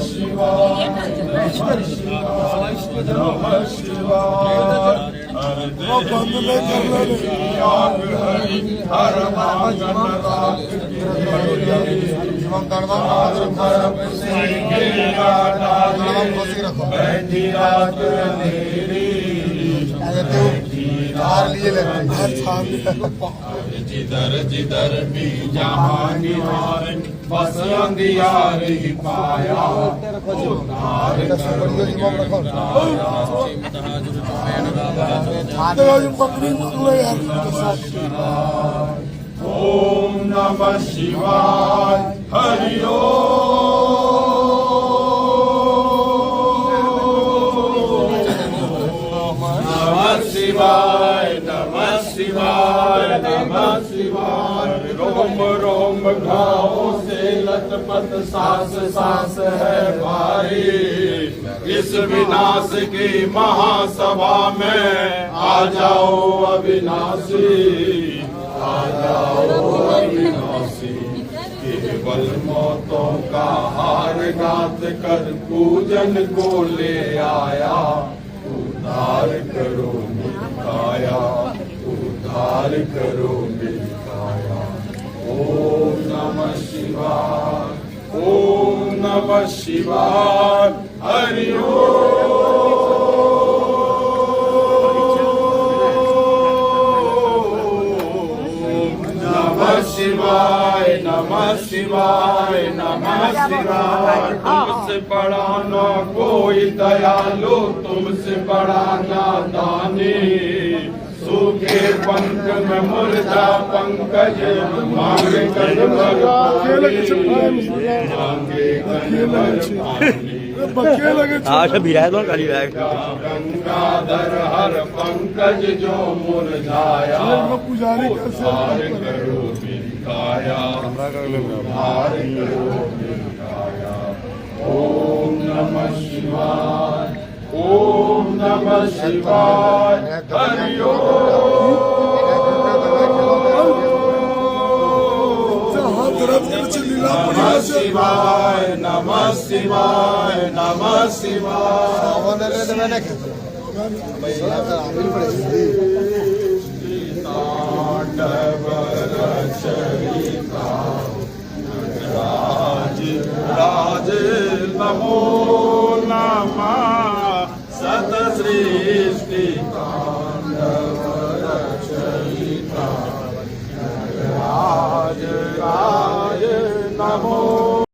शिवाय नमः शिवाय नमः शिवाय आग हरि हर मांगन राख बैठी रात अंधेरी जिधर जिधर भी जहाँ निहार बस अंधियार ही पाया ओम नमः शिवाय हरि शिवाय नमः शिवाय नमः शिवाय रोम रोम घावों से लथपथ सांस सांस है भारी इस विनाश की महासभा में आ जाओ अविनाशी आ जाओ अविनाशी केवल मौतों का हार गात कर पूजन को ले आया उद्धार करो मेरी काया उद्धार करो मेरी काया ओम नमः शिवाय ओम नमः शिवाय हरि ओम नमः शिवाय नमः शिवाय नमः शिवाय तुमसे बड़ा ना कोई दयालु तुमसे बड़ा ना दानी सूखे पंख में मुर्दा पंकज मांगे कनवर मांगे कनवर गंगाधर हर पंकज जो मुरझाया उद्धार करो मेरी काया उद्धार करो मेरी काया ओम नमः शिवाय ओम नमः शिवाय हरि नमः शिवाय नमः शिवाय नमः शिवाय राज राज नमो